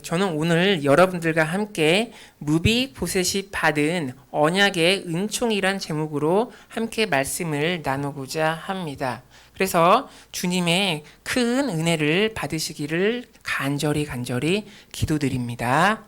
저는 오늘 여러분들과 함께 무비보셋이 받은 언약의 은총이란 제목으로 함께 말씀을 나누고자 합니다. 그래서 주님의 큰 은혜를 받으시기를 간절히 기도드립니다.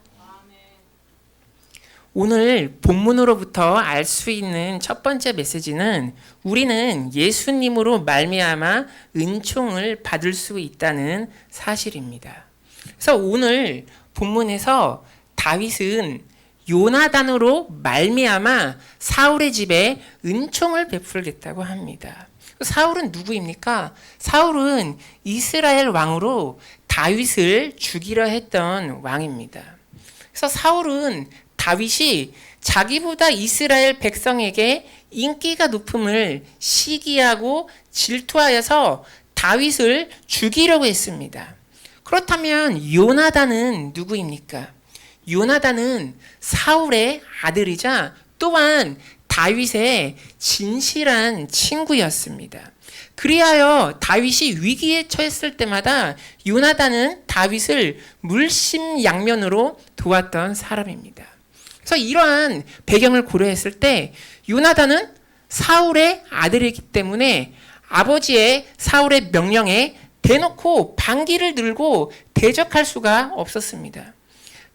오늘 본문으로부터 알 수 있는 첫 번째 메시지는 우리는 예수님으로 말미암아 은총을 받을 수 있다는 사실입니다. 그래서 오늘 본문에서 다윗은 요나단으로 말미암아 사울의 집에 은총을 베풀겠다고 합니다. 사울은 누구입니까? 사울은 이스라엘 왕으로 다윗을 죽이려 했던 왕입니다. 그래서 사울은 다윗이 자기보다 이스라엘 백성에게 인기가 높음을 시기하고 질투하여서 다윗을 죽이려고 했습니다. 그렇다면 요나단은 누구입니까? 요나단은 사울의 아들이자 또한 다윗의 진실한 친구였습니다. 그리하여 다윗이 위기에 처했을 때마다 요나단은 다윗을 물심양면으로 도왔던 사람입니다. 그래서 이러한 배경을 고려했을 때 요나단은 사울의 아들이기 때문에 아버지의 사울의 명령에 대놓고 반기를 들고 대적할 수가 없었습니다.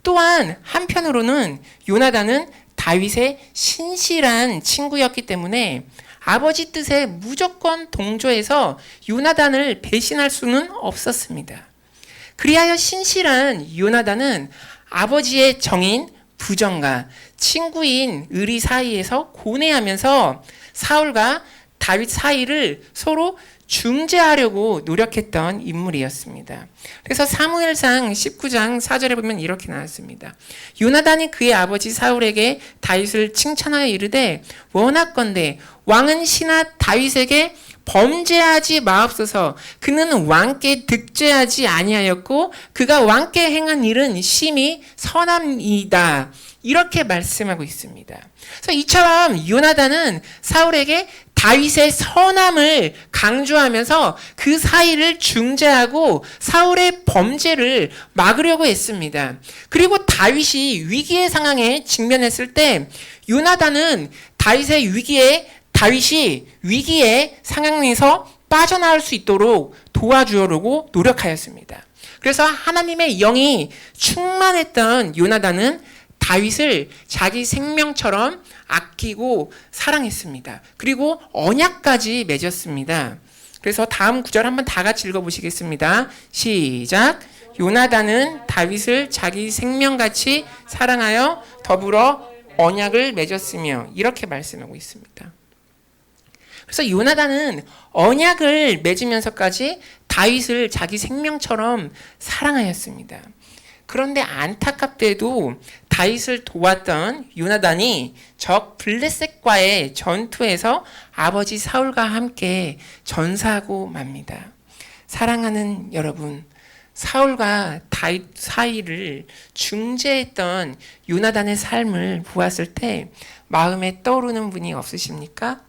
또한 한편으로는 요나단은 다윗의 신실한 친구였기 때문에 아버지 뜻에 무조건 동조해서 요나단을 배신할 수는 없었습니다. 그리하여 신실한 요나단은 아버지의 정인 부정과 친구인 의리 사이에서 고뇌하면서 사울과 다윗 사이를 서로 중재하려고 노력했던 인물이었습니다. 그래서 사무엘상 19장 4절에 보면 이렇게 나왔습니다. 요나단이 그의 아버지 사울에게 다윗을 칭찬하여 이르되 원하건대 왕은 신하 다윗에게 범죄하지 마옵소서. 그는 왕께 득죄하지 아니하였고 그가 왕께 행한 일은 심히 선함이다. 이렇게 말씀하고 있습니다. 그래서 이처럼 요나단은 사울에게 다윗의 선함을 강조하면서 그 사이를 중재하고 사울의 범죄를 막으려고 했습니다. 그리고 다윗이 위기의 상황에 직면했을 때 요나단은 다윗이 위기의 상황에서 빠져나올 수 있도록 도와주려고 노력하였습니다. 그래서 하나님의 영이 충만했던 요나단은 다윗을 자기 생명처럼 아끼고 사랑했습니다. 그리고 언약까지 맺었습니다. 그래서 다음 구절 한번 다 같이 읽어보시겠습니다. 시작. 요나단은 다윗을 자기 생명같이 사랑하여 더불어 언약을 맺었으며 이렇게 말씀하고 있습니다. 그래서 요나단은 언약을 맺으면서까지 다윗을 자기 생명처럼 사랑하였습니다. 그런데 안타깝게도 다윗을 도왔던 요나단이 적 블레셋과의 전투에서 아버지 사울과 함께 전사하고 맙니다. 사랑하는 여러분, 사울과 다윗 사이를 중재했던 요나단의 삶을 보았을 때 마음에 떠오르는 분이 없으십니까?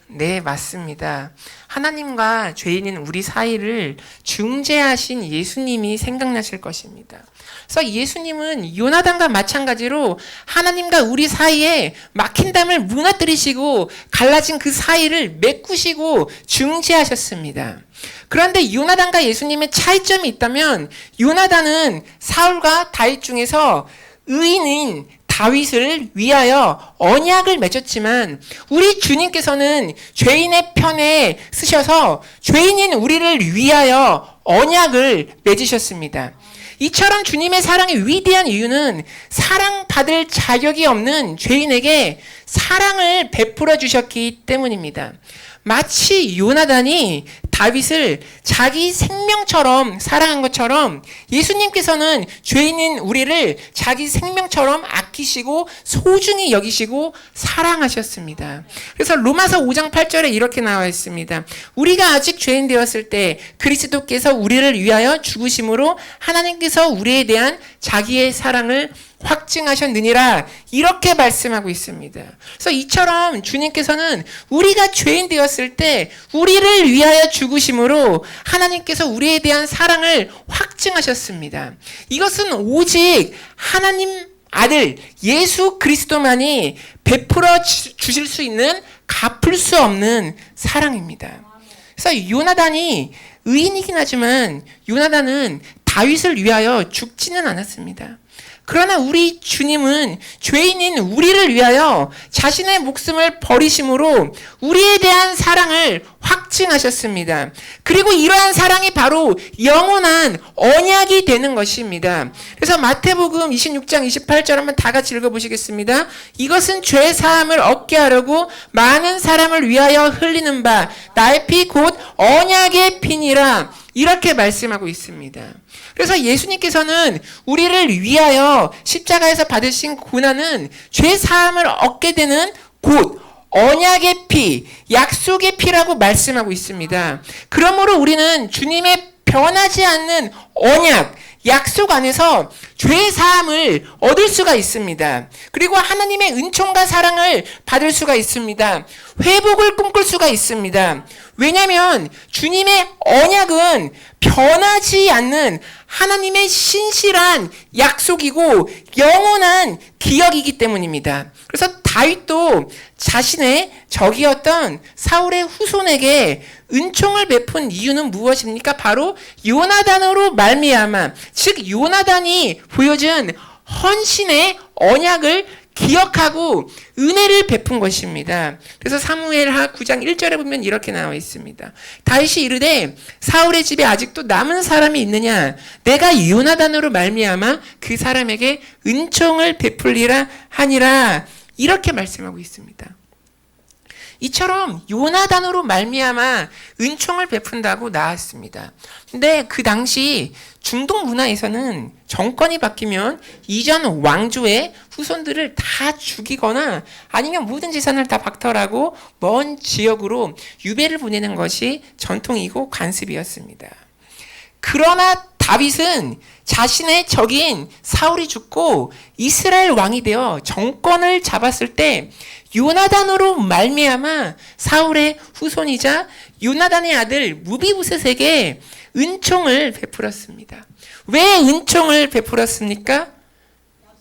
네, 맞습니다. 하나님과 죄인인 우리 사이를 중재하신 예수님이 생각나실 것입니다. 그래서 예수님은 요나단과 마찬가지로 하나님과 우리 사이에 막힌 담을 무너뜨리시고 갈라진 그 사이를 메꾸시고 중재하셨습니다. 그런데 요나단과 예수님의 차이점이 있다면 요나단은 사울과 다윗 중에서 의인인 다윗을 위하여 언약을 맺었지만 우리 주님께서는 죄인의 편에 쓰셔서 죄인인 우리를 위하여 언약을 맺으셨습니다. 이처럼 주님의 사랑이 위대한 이유는 사랑받을 자격이 없는 죄인에게 사랑을 베풀어 주셨기 때문입니다. 마치 요나단이 다윗을 자기 생명처럼 사랑한 것처럼 예수님께서는 죄인인 우리를 자기 생명처럼 아끼시고 소중히 여기시고 사랑하셨습니다. 그래서 로마서 5장 8절에 이렇게 나와 있습니다. 우리가 아직 죄인 되었을 때 그리스도께서 우리를 위하여 죽으심으로 하나님께서 우리에 대한 자기의 사랑을 확증하셨느니라 이렇게 말씀하고 있습니다. 그래서 이처럼 주님께서는 우리가 죄인 되었을 때 우리를 위하여 죽으심으로 하나님께서 우리에 대한 사랑을 확증하셨습니다. 이것은 오직 하나님 아들 예수 그리스도만이 베풀어 주실 수 있는 갚을 수 없는 사랑입니다. 그래서 요나단이 의인이긴 하지만 요나단은 다윗을 위하여 죽지는 않았습니다. 그러나 우리 주님은 죄인인 우리를 위하여 자신의 목숨을 버리심으로 우리에 대한 사랑을 확증하셨습니다. 그리고 이러한 사랑이 바로 영원한 언약이 되는 것입니다. 그래서 마태복음 26장 28절 한번 다 같이 읽어보시겠습니다. 이것은 죄 사함을 얻게 하려고 많은 사람을 위하여 흘리는 바 나의 피 곧 언약의 피니라, 이렇게 말씀하고 있습니다. 그래서 예수님께서는 우리를 위하여 십자가에서 받으신 고난은 죄 사함을 얻게 되는 곧 언약의 피, 약속의 피라고 말씀하고 있습니다. 그러므로 우리는 주님의 변하지 않는 언약, 약속 안에서 죄 사함을 얻을 수가 있습니다. 그리고 하나님의 은총과 사랑을 받을 수가 있습니다. 회복을 꿈꿀 수가 있습니다. 왜냐하면 주님의 언약은 변하지 않는 하나님의 신실한 약속이고 영원한 기억이기 때문입니다. 그래서 다윗도 자신의 적이었던 사울의 후손에게 은총을 베푼 이유는 무엇입니까? 바로 요나단으로 말미암아, 즉 요나단이 보여준 헌신의 언약을 기억하고 은혜를 베푼 것입니다. 그래서 사무엘하 9장 1절에 보면 이렇게 나와 있습니다. 다윗이 이르되 사울의 집에 아직도 남은 사람이 있느냐? 내가 요나단으로 말미암아 그 사람에게 은총을 베풀리라 하니라, 이렇게 말씀하고 있습니다. 이처럼 요나단으로 말미암아 은총을 베푼다고 나왔습니다. 근데 그 당시 중동 문화에서는 정권이 바뀌면 이전 왕조의 후손들을 다 죽이거나 아니면 모든 재산을 다 박탈하고 먼 지역으로 유배를 보내는 것이 전통이고 관습이었습니다. 그러나 다윗은 자신의 적인 사울이 죽고 이스라엘 왕이 되어 정권을 잡았을 때 요나단으로 말미암아 사울의 후손이자 요나단의 아들 무비보셋에게 은총을 베풀었습니다. 왜 은총을 베풀었습니까?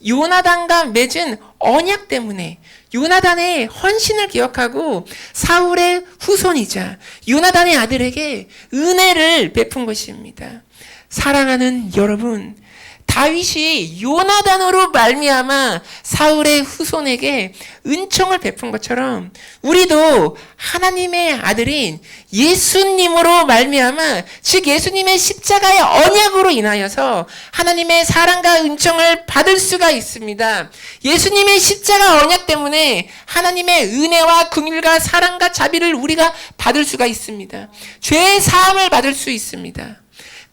요나단과 맺은 언약 때문에, 요나단의 헌신을 기억하고 사울의 후손이자 요나단의 아들에게 은혜를 베푼 것입니다. 사랑하는 여러분, 다윗이 요나단으로 말미암아 사울의 후손에게 은총을 베푼 것처럼 우리도 하나님의 아들인 예수님으로 말미암아, 즉 예수님의 십자가의 언약으로 인하여서 하나님의 사랑과 은총을 받을 수가 있습니다. 예수님의 십자가 언약 때문에 하나님의 은혜와 긍휼과 사랑과 자비를 우리가 받을 수가 있습니다. 죄의 사함을 받을 수 있습니다.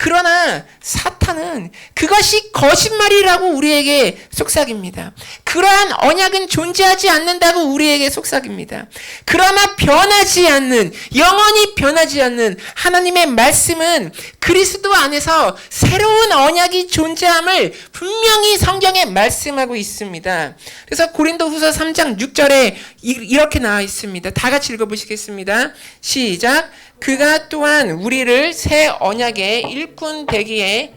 그러나 사탄은 그것이 거짓말이라고 우리에게 속삭입니다. 그러한 언약은 존재하지 않는다고 우리에게 속삭입니다. 그러나 변하지 않는, 영원히 변하지 않는 하나님의 말씀은 그리스도 안에서 새로운 언약이 존재함을 분명히 성경에 말씀하고 있습니다. 그래서 고린도후서 3장 6절에 이렇게 나와 있습니다. 다 같이 읽어보시겠습니다. 시작. 그가 또한 우리를 새 언약의 일꾼 되기에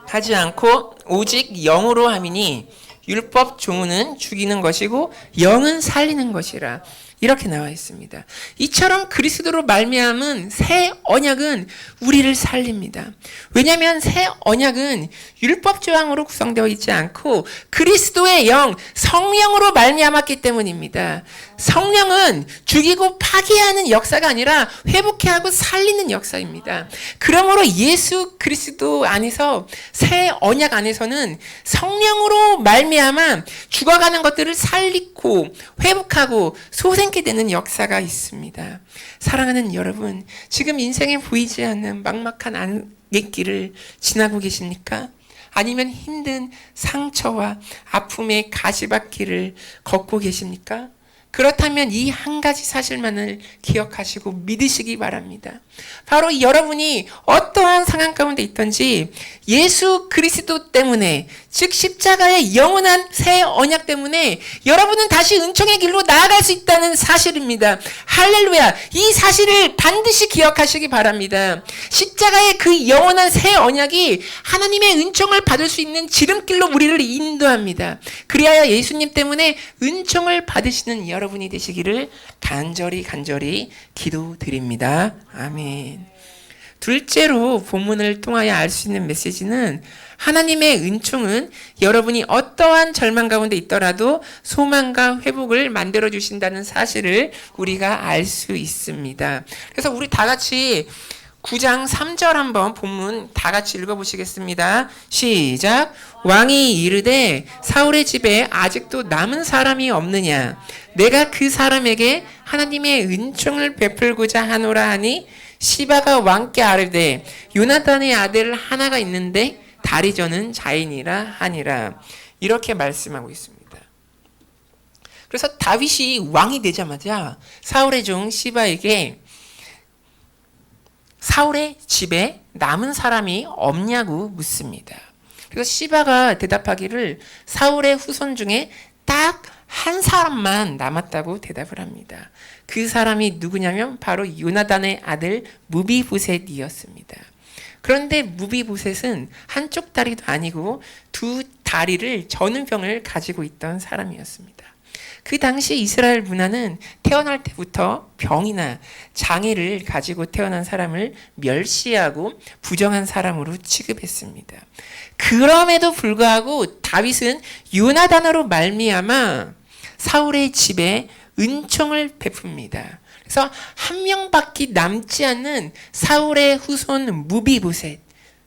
하지 않고 오직 영으로 함이니 율법 종은 죽이는 것이고 영은 살리는 것이라, 이렇게 나와 있습니다. 이처럼 그리스도로 말미암은 새 언약은 우리를 살립니다. 왜냐하면 새 언약은 율법 조항으로 구성되어 있지 않고 그리스도의 영, 성령으로 말미암았기 때문입니다. 성령은 죽이고 파괴하는 역사가 아니라 회복해 하고 살리는 역사입니다. 그러므로 예수 그리스도 안에서, 새 언약 안에서는 성령으로 말미암아 죽어가는 것들을 살리고 회복하고 소생케 되는 역사가 있습니다. 사랑하는 여러분, 지금 인생에 보이지 않는 막막한 안갯길을 지나고 계십니까? 아니면 힘든 상처와 아픔의 가시밭길을 걷고 계십니까? 그렇다면 이 한 가지 사실만을 기억하시고 믿으시기 바랍니다. 바로 여러분이 어떠한 상황 가운데 가운데 있던지 예수 그리스도 때문에, 즉 십자가의 영원한 새 언약 때문에 여러분은 다시 은총의 길로 나아갈 수 있다는 사실입니다. 할렐루야. 이 사실을 반드시 기억하시기 바랍니다. 십자가의 그 영원한 새 언약이 하나님의 은총을 받을 수 있는 지름길로 우리를 인도합니다. 그리하여 예수님 때문에 은총을 받으시는 여러분이 되시기를 간절히 기도드립니다. 아멘. 둘째로 본문을 통하여 알 수 있는 메시지는, 하나님의 은총은 여러분이 어떠한 절망 가운데 있더라도 소망과 회복을 만들어 주신다는 사실을 우리가 알 수 있습니다. 그래서 우리 다 같이 9장 3절 한번 본문 다 같이 읽어보시겠습니다. 시작. 왕이 이르되 사울의 집에 아직도 남은 사람이 없느냐? 내가 그 사람에게 하나님의 은총을 베풀고자 하노라 하니, 시바가 왕께 아뢰되 요나단의 아들 하나가 있는데 다리저는 자인이라 하니라. 이렇게 말씀하고 있습니다. 그래서 다윗이 왕이 되자마자 사울의 종 시바에게 사울의 집에 남은 사람이 없냐고 묻습니다. 그래서 시바가 대답하기를 사울의 후손 중에 딱 한 사람만 남았다고 대답을 합니다. 그 사람이 누구냐면 바로 요나단의 아들 무비보셋이었습니다. 그런데 무비보셋은 한쪽 다리도 아니고 두 다리를 저는 병을 가지고 있던 사람이었습니다. 그 당시 이스라엘 문화는 태어날 때부터 병이나 장애를 가지고 태어난 사람을 멸시하고 부정한 사람으로 취급했습니다. 그럼에도 불구하고 다윗은 요나단으로 말미암아 사울의 집에 은총을 베풉니다. 그래서 한 명밖에 남지 않는 사울의 후손 무비보셋,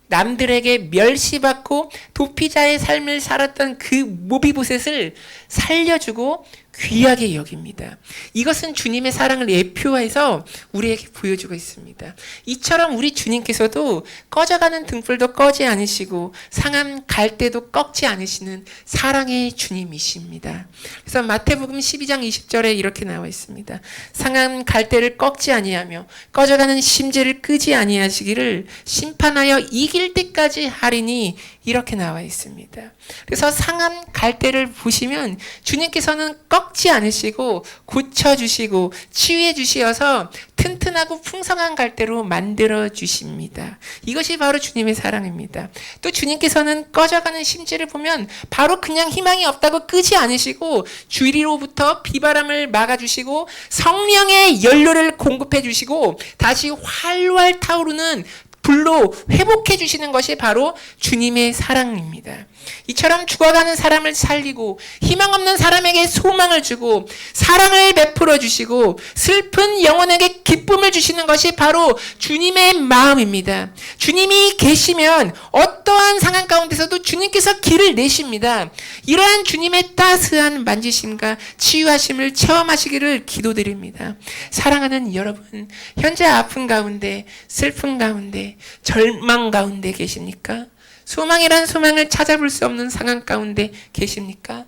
남들에게 멸시받고 도피자의 삶을 살았던 그 무비보셋을 살려주고 귀하게 여깁니다. 이것은 주님의 사랑을 예표해서 우리에게 보여주고 있습니다. 이처럼 우리 주님께서도 꺼져가는 등불도 꺼지 않으시고 상한 갈대도 꺾지 않으시는 사랑의 주님이십니다. 그래서 마태복음 12장 20절에 이렇게 나와 있습니다. 상한 갈대를 꺾지 아니하며 꺼져가는 심지를 끄지 아니하시기를 심판하여 이길 때까지 하리니, 이렇게 나와 있습니다. 그래서 상한 갈대를 보시면 주님께서는 꺾지 않으시고 고쳐주시고 치유해 주시어서 튼튼하고 풍성한 갈대로 만들어 주십니다. 이것이 바로 주님의 사랑입니다. 또 주님께서는 꺼져가는 심지를 보면 바로 그냥 희망이 없다고 끄지 않으시고 주위로부터 비바람을 막아주시고 성령의 연료를 공급해 주시고 다시 활활 타오르는 불로 회복해 주시는 것이 바로 주님의 사랑입니다. 이처럼 죽어가는 사람을 살리고 희망 없는 사람에게 소망을 주고 사랑을 베풀어 주시고 슬픈 영혼에게 기쁨을 주시는 것이 바로 주님의 마음입니다. 주님이 계시면 어떠한 상황 가운데서도 주님께서 길을 내십니다. 이러한 주님의 따스한 만지심과 치유하심을 체험하시기를 기도드립니다. 사랑하는 여러분, 현재 아픔 가운데, 슬픔 가운데, 절망 가운데 계십니까? 소망이란 소망을 찾아볼 수 없는 상황 가운데 계십니까?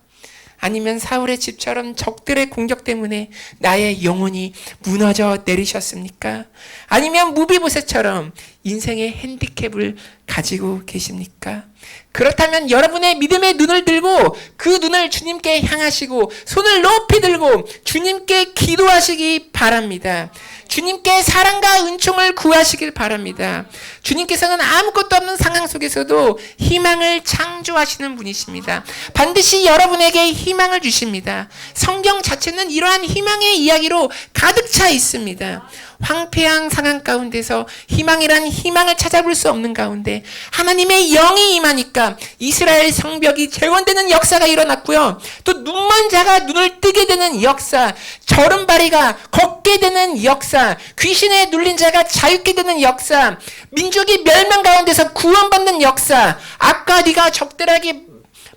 아니면 사울의 집처럼 적들의 공격 때문에 나의 영혼이 무너져 내리셨습니까? 아니면 무비보셋처럼 인생의 핸디캡을 가지고 계십니까? 그렇다면 여러분의 믿음의 눈을 들고 그 눈을 주님께 향하시고 손을 높이 들고 주님께 기도하시기 바랍니다. 주님께 사랑과 은총을 구하시길 바랍니다. 주님께서는 아무것도 없는 상황 속에서도 희망을 창조하시는 분이십니다. 반드시 여러분에게 희망을 주십니다. 성경 자체는 이러한 희망의 이야기로 가득 차 있습니다. 황폐한 상황 가운데서 희망이란 희망을 찾아볼 수 없는 가운데 하나님의 영이 임하니까 이스라엘 성벽이 재건되는 역사가 일어났고요. 또 눈먼 자가 눈을 뜨게 되는 역사, 저른바리가 걷게 되는 역사, 귀신에 눌린 자가 자유케 되는 역사, 민족이 멸망 가운데서 구원받는 역사, 아까 네가 적들에게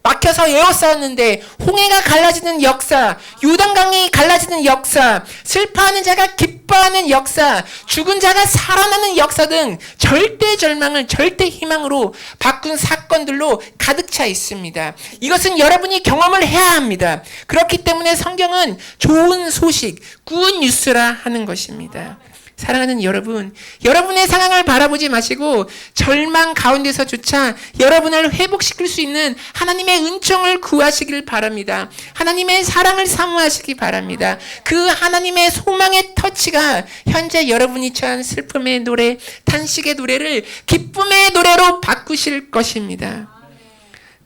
막혀서 에워싸웠는데 홍해가 갈라지는 역사, 요단강이 갈라지는 역사, 슬퍼하는 자가 기뻐하는 역사, 죽은 자가 살아나는 역사 등 절대 절망을 절대 희망으로 바꾼 사건들로 가득 차 있습니다. 이것은 여러분이 경험을 해야 합니다. 그렇기 때문에 성경은 좋은 소식, 굿 뉴스라 하는 것입니다. 사랑하는 여러분, 여러분의 상황을 바라보지 마시고 절망 가운데서조차 여러분을 회복시킬 수 있는 하나님의 은총을 구하시길 바랍니다. 하나님의 사랑을 사모하시기 바랍니다. 그 하나님의 소망의 터치가 현재 여러분이 처한 슬픔의 노래, 탄식의 노래를 기쁨의 노래로 바꾸실 것입니다.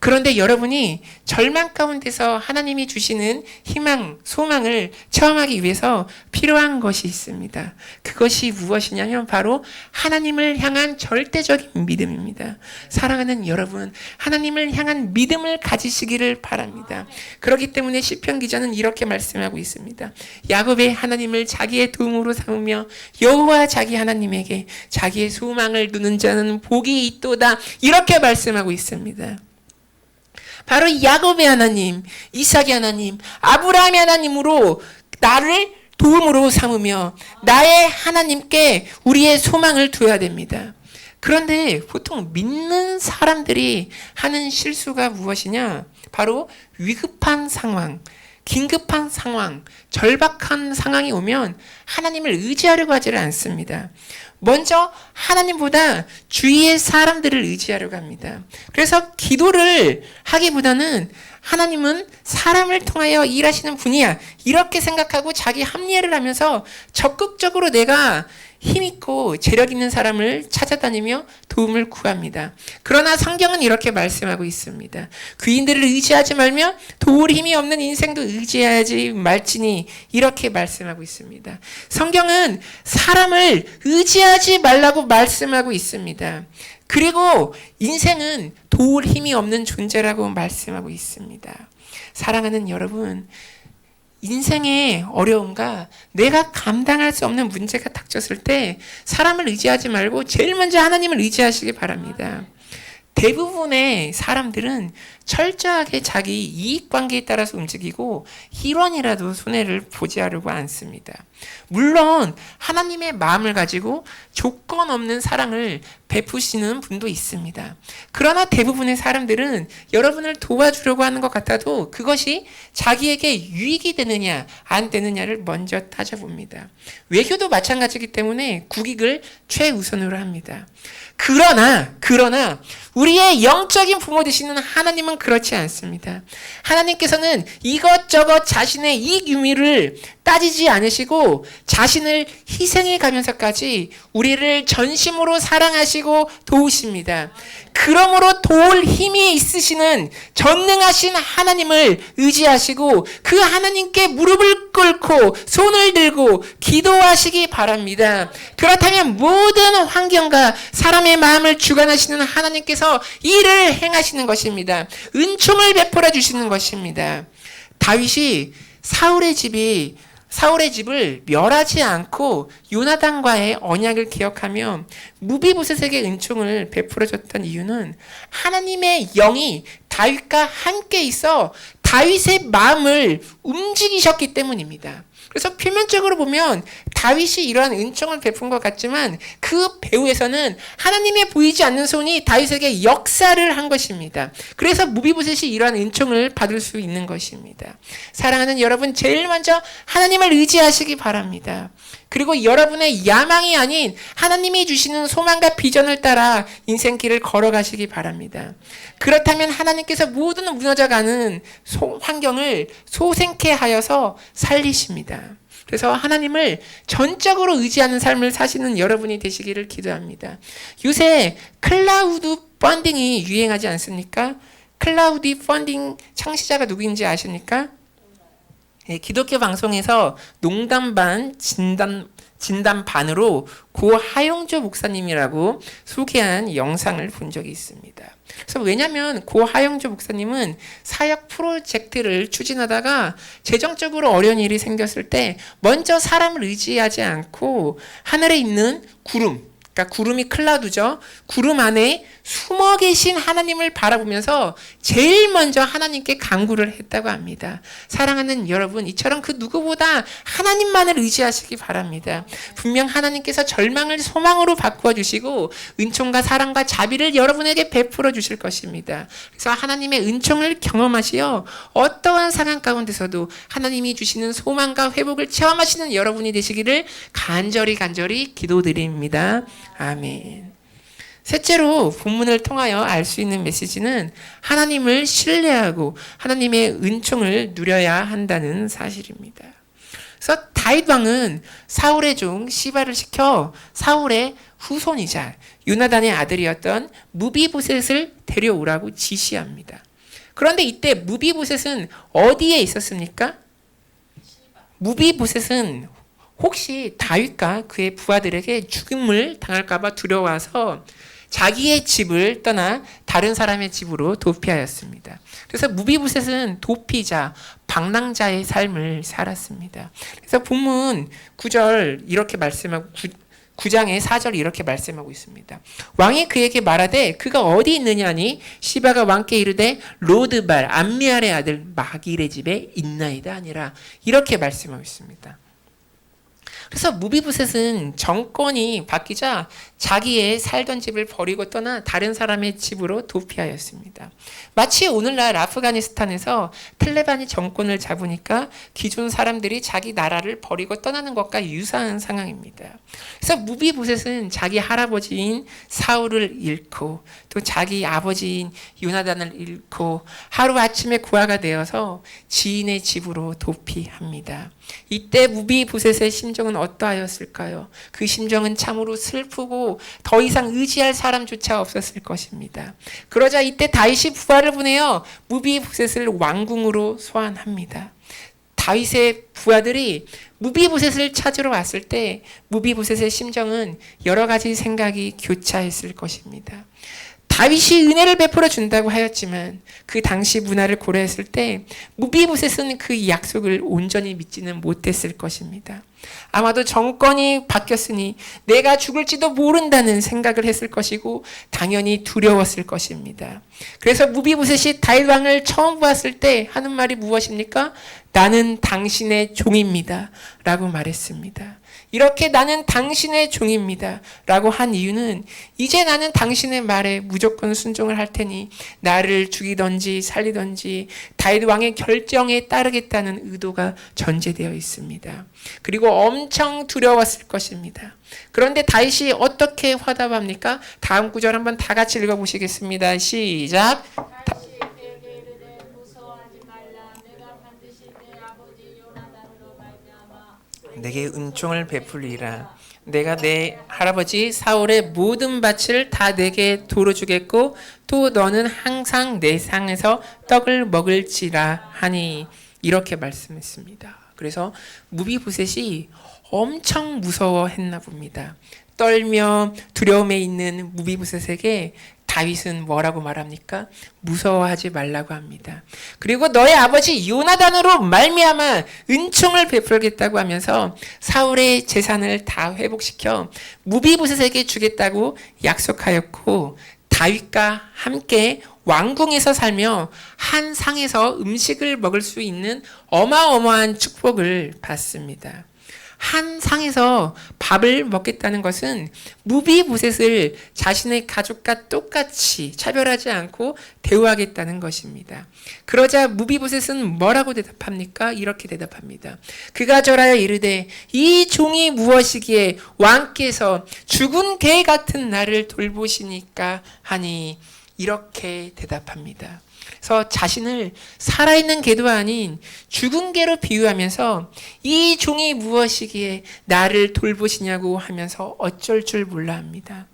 그런데 여러분이 절망 가운데서 하나님이 주시는 희망, 소망을 체험하기 위해서 필요한 것이 있습니다. 그것이 무엇이냐면 바로 하나님을 향한 절대적인 믿음입니다. 사랑하는 여러분, 하나님을 향한 믿음을 가지시기를 바랍니다. 그렇기 때문에 시편 기자는 이렇게 말씀하고 있습니다. 야곱의 하나님을 자기의 도움으로 삼으며 여호와 자기 하나님에게 자기의 소망을 두는 자는 복이 있도다. 이렇게 말씀하고 있습니다. 바로 야곱의 하나님, 이삭의 하나님, 아브라함의 하나님으로 나를 도움으로 삼으며 나의 하나님께 우리의 소망을 둬야 됩니다. 그런데 보통 믿는 사람들이 하는 실수가 무엇이냐? 바로 위급한 상황, 긴급한 상황, 절박한 상황이 오면 하나님을 의지하려고 하지를 않습니다. 먼저 하나님보다 주위의 사람들을 의지하려고 합니다. 그래서 기도를 하기보다는 하나님은 사람을 통하여 일하시는 분이야, 이렇게 생각하고 자기 합리화를 하면서 적극적으로 내가 힘있고 재력 있는 사람을 찾아다니며 도움을 구합니다. 그러나 성경은 이렇게 말씀하고 있습니다. 귀인들을 의지하지 말며 도울 힘이 없는 인생도 의지하지 말지니, 이렇게 말씀하고 있습니다. 성경은 사람을 의지하지 말라고 말씀하고 있습니다. 그리고 인생은 도울 힘이 없는 존재라고 말씀하고 있습니다. 사랑하는 여러분, 인생의 어려움과 내가 감당할 수 없는 문제가 닥쳤을 때 사람을 의지하지 말고 제일 먼저 하나님을 의지하시기 바랍니다. 대부분의 사람들은 철저하게 자기 이익관계에 따라서 움직이고 1원이라도 손해를 보지 않으려고 않습니다. 물론 하나님의 마음을 가지고 조건 없는 사랑을 베푸시는 분도 있습니다. 그러나 대부분의 사람들은 여러분을 도와주려고 하는 것 같아도 그것이 자기에게 유익이 되느냐 안 되느냐를 먼저 따져봅니다. 외교도 마찬가지이기 때문에 국익을 최우선으로 합니다. 그러나 우리의 영적인 부모 되시는 하나님은 그렇지 않습니다. 하나님께서는 이것저것 자신의 이익 유무를 따지지 않으시고 자신을 희생해 가면서까지 우리를 전심으로 사랑하시고 도우십니다. 그러므로 도울 힘이 있으시는 전능하신 하나님을 의지하시고 그 하나님께 무릎을 꿇고 손을 들고 기도하시기 바랍니다. 그렇다면 모든 환경과 사람의 마음을 주관하시는 하나님께서 일을 행하시는 것입니다. 은총을 베풀어 주시는 것입니다. 다윗이 사울의 집을 멸하지 않고 요나단과의 언약을 기억하며 무비보셋에게 은총을 베풀어 줬던 이유는 하나님의 영이 다윗과 함께 있어 다윗의 마음을 움직이셨기 때문입니다. 그래서 표면적으로 보면 다윗이 이러한 은총을 베푼 것 같지만 그 배후에서는 하나님의 보이지 않는 손이 다윗에게 역사를 한 것입니다. 그래서 무비보셋이 이러한 은총을 받을 수 있는 것입니다. 사랑하는 여러분, 제일 먼저 하나님을 의지하시기 바랍니다. 그리고 여러분의 야망이 아닌 하나님이 주시는 소망과 비전을 따라 인생길을 걸어가시기 바랍니다. 그렇다면 하나님께서 모든 무너져가는 환경을 소생케 하여서 살리십니다. 그래서 하나님을 전적으로 의지하는 삶을 사시는 여러분이 되시기를 기도합니다. 요새 클라우드 펀딩이 유행하지 않습니까? 클라우드 펀딩 창시자가 누구인지 아십니까? 네, 기독교 방송에서 농담 반 진담 반으로 고 하용조 목사님이라고 소개한 영상을 본 적이 있습니다. 그래서 왜냐하면 고 하용조 목사님은 사역 프로젝트를 추진하다가 재정적으로 어려운 일이 생겼을 때 먼저 사람을 의지하지 않고 하늘에 있는 구름, 그러니까 구름이 클라우드죠. 구름 안에 숨어 계신 하나님을 바라보면서 제일 먼저 하나님께 간구를 했다고 합니다. 사랑하는 여러분, 이처럼 그 누구보다 하나님만을 의지하시기 바랍니다. 분명 하나님께서 절망을 소망으로 바꾸어 주시고 은총과 사랑과 자비를 여러분에게 베풀어 주실 것입니다. 그래서 하나님의 은총을 경험하시어 어떠한 상황 가운데서도 하나님이 주시는 소망과 회복을 체험하시는 여러분이 되시기를 간절히 기도드립니다. 아멘. 셋째로 본문을 통하여 알 수 있는 메시지는 하나님을 신뢰하고 하나님의 은총을 누려야 한다는 사실입니다. 그래서 다윗 왕은 사울의 종 시바를 시켜 사울의 후손이자 요나단의 아들이었던 무비보셋을 데려오라고 지시합니다. 그런데 이때 무비보셋은 어디에 있었습니까? 무비보셋은 혹시 다윗과 그의 부하들에게 죽임을 당할까 봐 두려워서 자기의 집을 떠나 다른 사람의 집으로 도피하였습니다. 그래서 무비보셋은 도피자, 방랑자의 삶을 살았습니다. 그래서 본문 9절 이렇게 말씀하고 9장의 4절 이렇게 말씀하고 있습니다. 왕이 그에게 말하되 그가 어디 있느냐니 시바가 왕께 이르되 로드발 암미알의 아들 마길의 집에 있나이다 아니라 이렇게 말씀하고 있습니다. 그래서 무비보셋은 정권이 바뀌자 자기의 살던 집을 버리고 떠나 다른 사람의 집으로 도피하였습니다. 마치 오늘날 아프가니스탄에서 탈레반이 정권을 잡으니까 기존 사람들이 자기 나라를 버리고 떠나는 것과 유사한 상황입니다. 그래서 무비보셋은 자기 할아버지인 사울을 잃고 또 자기 아버지인 요나단을 잃고 하루아침에 고아가 되어서 지인의 집으로 도피합니다. 이때 무비보셋의 심정은 어떠하였을까요? 그 심정은 참으로 슬프고 더 이상 의지할 사람조차 없었을 것입니다. 그러자 이때 다윗이 부하를 보내어 무비보셋을 왕궁으로 소환합니다. 다윗의 부하들이 무비보셋을 찾으러 왔을 때 무비보셋의 심정은 여러 가지 생각이 교차했을 것입니다. 다윗이 은혜를 베풀어 준다고 하였지만 그 당시 문화를 고려했을 때 무비보셋은 그 약속을 온전히 믿지는 못했을 것입니다. 아마도 정권이 바뀌었으니 내가 죽을지도 모른다는 생각을 했을 것이고 당연히 두려웠을 것입니다. 그래서 무비보셋이 다윗 왕을 처음 보았을 때 하는 말이 무엇입니까? 나는 당신의 종입니다 라고 말했습니다. 이렇게 나는 당신의 종입니다 라고 한 이유는 이제 나는 당신의 말에 무조건 순종을 할 테니 나를 죽이든지 살리든지 다윗 왕의 결정에 따르겠다는 의도가 전제되어 있습니다. 그리고 엄청 두려웠을 것입니다. 그런데 다윗이 어떻게 화답합니까? 다음 구절 한번 다 같이 읽어보시겠습니다. 시작. 내게 은총을 베풀리라. 내가 내 할아버지 사울의 모든 밭을 다 내게 도로 주겠고 또 너는 항상 내 상에서 떡을 먹을지라 하니 이렇게 말씀했습니다. 그래서 무비보셋이 엄청 무서워했나 봅니다. 떨며 두려움에 있는 무비보셋에게 다윗은 뭐라고 말합니까? 무서워하지 말라고 합니다. 그리고 너의 아버지 요나단으로 말미암아 은총을 베풀겠다고 하면서 사울의 재산을 다 회복시켜 무비보셋에게 주겠다고 약속하였고 다윗과 함께 왕궁에서 살며 한 상에서 음식을 먹을 수 있는 어마어마한 축복을 받습니다. 한 상에서 밥을 먹겠다는 것은 무비보셋을 자신의 가족과 똑같이 차별하지 않고 대우하겠다는 것입니다. 그러자 무비보셋은 뭐라고 대답합니까? 이렇게 대답합니다. 그가 절하여 이르되 이 종이 무엇이기에 왕께서 죽은 개 같은 나를 돌보시니까 하니 이렇게 대답합니다. 그래서 자신을 살아있는 개도 아닌 죽은 개로 비유하면서 이 종이 무엇이기에 나를 돌보시냐고 하면서 어쩔 줄 몰라 합니다.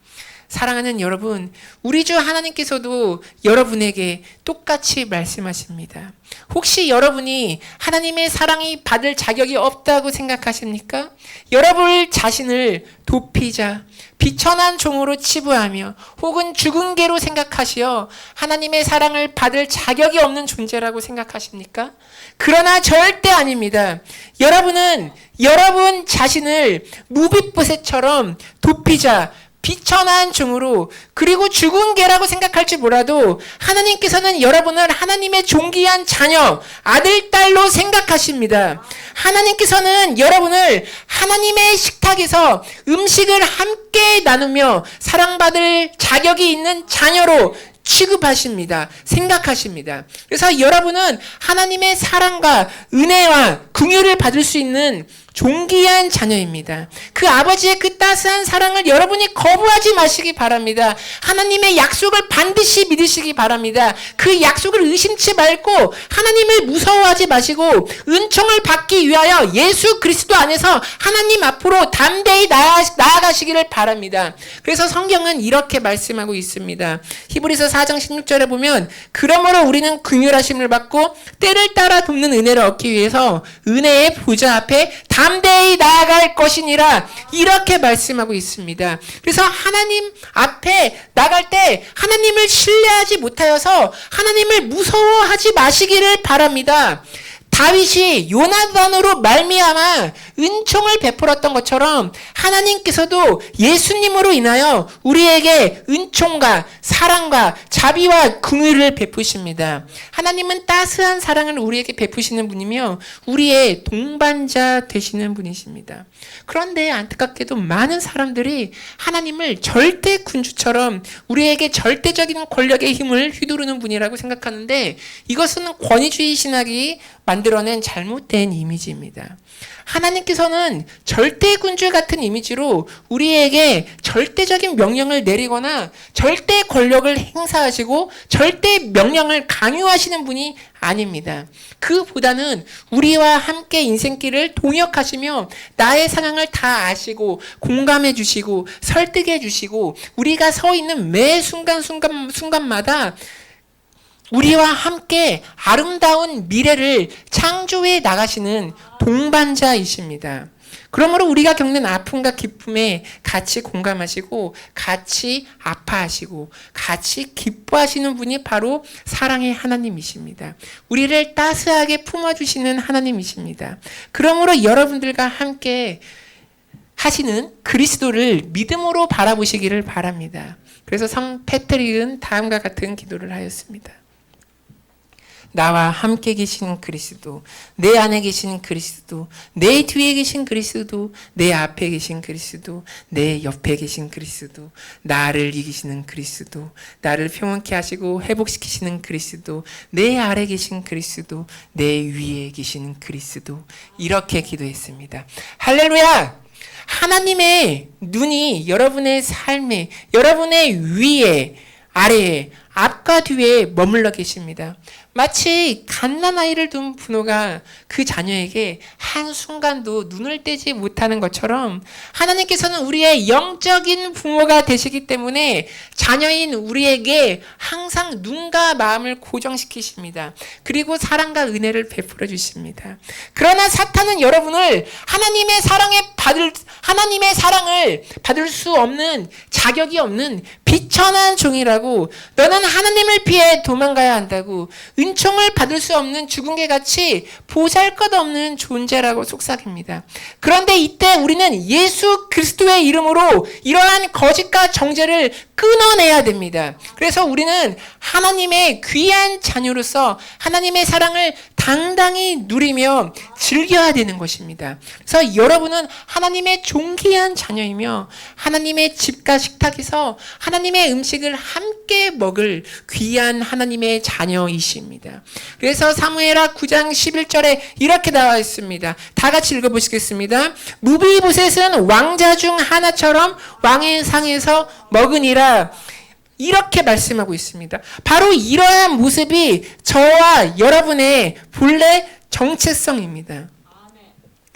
사랑하는 여러분, 우리 주 하나님께서도 여러분에게 똑같이 말씀하십니다. 혹시 여러분이 하나님의 사랑이 받을 자격이 없다고 생각하십니까? 여러분 자신을 도피자, 비천한 종으로 치부하며 혹은 죽은 개로 생각하시어 하나님의 사랑을 받을 자격이 없는 존재라고 생각하십니까? 그러나 절대 아닙니다. 여러분은 여러분 자신을 무비보셋처럼 도피자, 비천한 종으로, 그리고 죽은 개라고 생각할지 몰라도 하나님께서는 여러분을 하나님의 존귀한 자녀, 아들, 딸로 생각하십니다. 하나님께서는 여러분을 하나님의 식탁에서 음식을 함께 나누며 사랑받을 자격이 있는 자녀로 취급하십니다. 생각하십니다. 그래서 여러분은 하나님의 사랑과 은혜와 긍휼을 받을 수 있는 존귀한 자녀입니다. 그 아버지의 그 따스한 사랑을 여러분이 거부하지 마시기 바랍니다. 하나님의 약속을 반드시 믿으시기 바랍니다. 그 약속을 의심치 말고 하나님을 무서워하지 마시고 은총을 받기 위하여 예수 그리스도 안에서 하나님 앞으로 담대히 나아가시기를 바랍니다. 그래서 성경은 이렇게 말씀하고 있습니다. 히브리서 4장 16절에 보면 그러므로 우리는 긍휼하심을 받고 때를 따라 돕는 은혜를 얻기 위해서 은혜의 보좌 앞에 담대히 나아갈 것이니라, 이렇게 말씀하고 있습니다. 그래서 하나님 앞에 나갈 때 하나님을 신뢰하지 못하여서 하나님을 무서워하지 마시기를 바랍니다. 다윗이 요나단으로 말미암아 은총을 베풀었던 것처럼 하나님께서도 예수님으로 인하여 우리에게 은총과 사랑과 자비와 긍휼을 베푸십니다. 하나님은 따스한 사랑을 우리에게 베푸시는 분이며 우리의 동반자 되시는 분이십니다. 그런데 안타깝게도 많은 사람들이 하나님을 절대 군주처럼 우리에게 절대적인 권력의 힘을 휘두르는 분이라고 생각하는데, 이것은 권위주의 신학이 만들어낸 잘못된 이미지입니다. 하나님께서는 절대 군주 같은 이미지로 우리에게 절대적인 명령을 내리거나 절대 권력을 행사하시고 절대 명령을 강요하시는 분이 아닙니다. 그보다는 우리와 함께 인생길을 동역하시며 나의 상황을 다 아시고 공감해 주시고 설득해 주시고 우리가 서 있는 매 순간마다 우리와 함께 아름다운 미래를 창조해 나가시는 동반자이십니다. 그러므로 우리가 겪는 아픔과 기쁨에 같이 공감하시고 같이 아파하시고 같이 기뻐하시는 분이 바로 사랑의 하나님이십니다. 우리를 따스하게 품어주시는 하나님이십니다. 그러므로 여러분들과 함께 하시는 그리스도를 믿음으로 바라보시기를 바랍니다. 그래서 성 패트릭은 다음과 같은 기도를 하였습니다. 나와 함께 계신 그리스도, 내 안에 계신 그리스도, 내 뒤에 계신 그리스도, 내 앞에 계신 그리스도, 내 옆에 계신 그리스도, 나를 이기시는 그리스도, 나를 평온케 하시고 회복시키시는 그리스도, 내 아래 계신 그리스도, 내 위에 계신 그리스도. 이렇게 기도했습니다. 할렐루야! 하나님의 눈이 여러분의 삶에, 여러분의 위에, 아래에, 앞과 뒤에 머물러 계십니다. 마치 갓난아이를 둔 부모가 그 자녀에게 한순간도 눈을 떼지 못하는 것처럼 하나님께서는 우리의 영적인 부모가 되시기 때문에 자녀인 우리에게 항상 눈과 마음을 고정시키십니다. 그리고 사랑과 은혜를 베풀어 주십니다. 그러나 사탄은 여러분을 하나님의 사랑을 받을 수 없는, 자격이 없는 비천한 종이라고, 너는 하나님을 피해 도망가야 한다고, 은총을 받을 수 없는 죽은 개같이 보잘것없는 존재라고 속삭입니다. 그런데 이때 우리는 예수 그리스도의 이름으로 이러한 거짓과 정죄를 끊어내야 됩니다. 그래서 우리는 하나님의 귀한 자녀로서 하나님의 사랑을 당당히 누리며 즐겨야 되는 것입니다. 그래서 여러분은 하나님의 존귀한 자녀이며 하나님의 집과 식탁에서 하나님의 음식을 함께 먹을 귀한 하나님의 자녀이십니다. 그래서 사무엘하 9장 11절에 이렇게 나와 있습니다. 다 같이 읽어보시겠습니다. 무비보셋은 왕자 중 하나처럼 왕의 상에서 먹으니라. 이렇게 말씀하고 있습니다. 바로 이러한 모습이 저와 여러분의 본래 정체성입니다.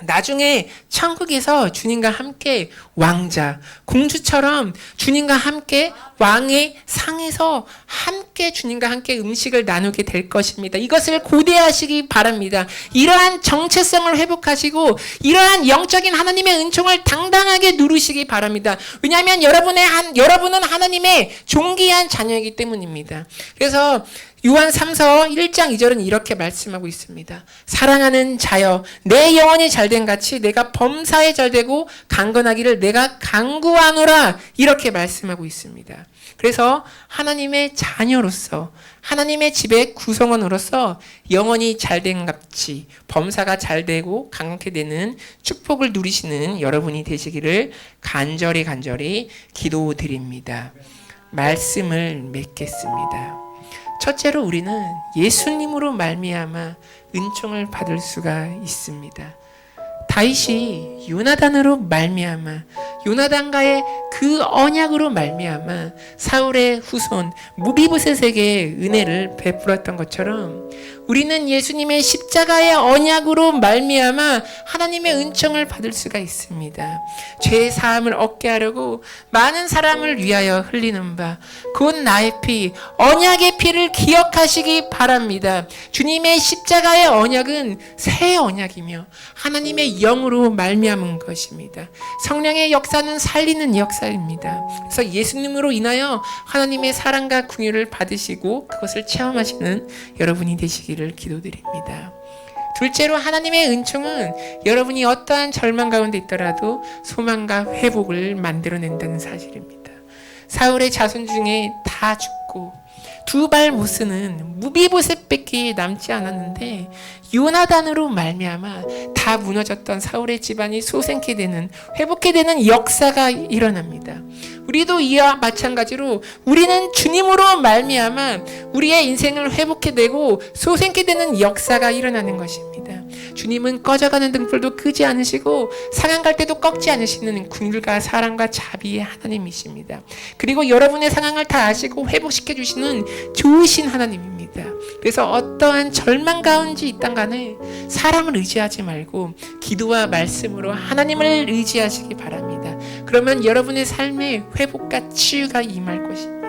나중에 천국에서 주님과 함께 왕자, 공주처럼 주님과 함께 왕의 상에서 함께 주님과 함께 음식을 나누게 될 것입니다. 이것을 고대하시기 바랍니다. 이러한 정체성을 회복하시고 이러한 영적인 하나님의 은총을 당당하게 누리시기 바랍니다. 왜냐하면 여러분은 하나님의 존귀한 자녀이기 때문입니다. 그래서 요한 3서 1장 2절은 이렇게 말씀하고 있습니다. 사랑하는 자여, 내 영혼이 잘된 같이 내가 범사에 잘되고 강건하기를 내가 간구하노라, 이렇게 말씀하고 있습니다. 그래서 하나님의 자녀로서, 하나님의 집의 구성원으로서 영혼이 잘된 같이 범사가 잘되고 강건하게 되는 축복을 누리시는 여러분이 되시기를 간절히 기도드립니다. 말씀을 맺겠습니다. 첫째로 우리는 예수님으로 말미암아 은총을 받을 수가 있습니다. 다윗이 요나단으로 말미암아, 요나단과의 그 언약으로 말미암아 사울의 후손 무비보셋에게 은혜를 베풀었던 것처럼 우리는 예수님의 십자가의 언약으로 말미암아 하나님의 은총을 받을 수가 있습니다. 죄의 사함을 얻게 하려고 많은 사람을 위하여 흘리는 바 곧 나의 피, 언약의 피를 기억하시기 바랍니다. 주님의 십자가의 언약은 새 언약이며 하나님의 영으로 말미암은 것입니다. 성령의 역사는 살리는 역사입니다. 그래서 예수님으로 인하여 하나님의 사랑과 긍휼을 받으시고 그것을 체험하시는 여러분이 되시기를 기도드립니다. 둘째로 하나님의 은총은 여러분이 어떠한 절망 가운데 있더라도 소망과 회복을 만들어낸다는 사실입니다. 사울의 자손 중에 다 죽고 두 발 못 쓰는 무비보셋밖에 남지 않았는데 요나단으로 말미암아 다 무너졌던 사울의 집안이 소생케 되는, 회복케 되는 역사가 일어납니다. 우리도 이와 마찬가지로 우리는 주님으로 말미암아 우리의 인생을 회복케 되고 소생케 되는 역사가 일어나는 것입니다. 주님은 꺼져가는 등불도 끄지 않으시고 상황갈 때도 꺾지 않으시는 긍휼과 사랑과 자비의 하나님이십니다. 그리고 여러분의 상황을 다 아시고 회복시켜 주시는 좋으신 하나님입니다. 그래서 어떠한 절망 가운데 있단 간에 사람을 의지하지 말고 기도와 말씀으로 하나님을 의지하시기 바랍니다. 그러면 여러분의 삶에 회복과 치유가 임할 것입니다.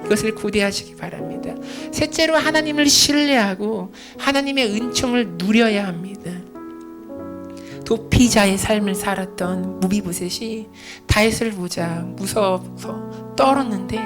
이것을 고대하시기 바랍니다. 셋째로 하나님을 신뢰하고 하나님의 은총을 누려야 합니다. 도피자의 삶을 살았던 무비보셋이 다윗을 보자 무서워서 떨었는데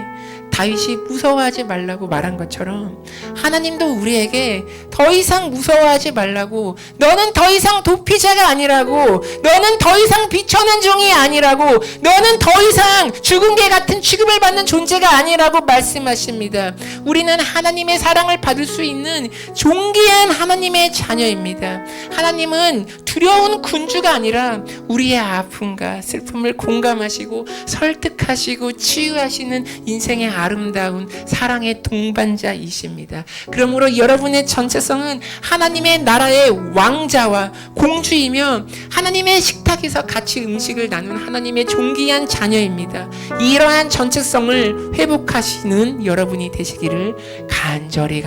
다윗이 무서워하지 말라고 말한 것처럼 하나님도 우리에게 더 이상 무서워하지 말라고, 너는 더 이상 도피자가 아니라고, 너는 더 이상 비천한 종이 아니라고, 너는 더 이상 죽은 개 같은 취급을 받는 존재가 아니라고 말씀하십니다. 우리는 하나님의 사랑을 받을 수 있는 존귀한 하나님의 자녀입니다. 하나님은 두려운 군주가 아니라 우리의 아픔과 슬픔을 공감하시고 설득하시고 치유하시는 인생의 아름다운 사랑의 동반자이십니다. 그러므로 여러분의 정체성은 하나님의 나라의 왕자와 공주이며 하나님의 식탁에서 같이 음식을 나눈 하나님의 존귀한 자녀입니다. 이러한 정체성을 회복하시는 여러분이 되시기를 간절히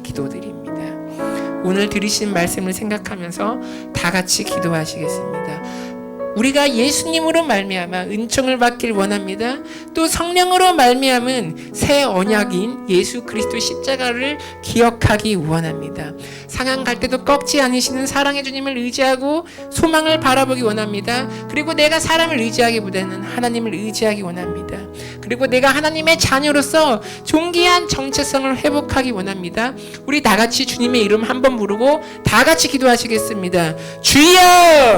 기도드립니다. 오늘 들으신 말씀을 생각하면서 다 같이 기도하시겠습니다. 우리가 예수님으로 말미암아 은총을 받길 원합니다. 또 성령으로 말미암은 새 언약인 예수 그리스도 십자가를 기억하기 원합니다. 상황 갈 때도 꺾지 않으시는 사랑의 주님을 의지하고 소망을 바라보기 원합니다. 그리고 내가 사람을 의지하기보다는 하나님을 의지하기 원합니다. 그리고 내가 하나님의 자녀로서 존귀한 정체성을 회복하기 원합니다. 우리 다 같이 주님의 이름 한번 부르고 다 같이 기도하시겠습니다. 주여!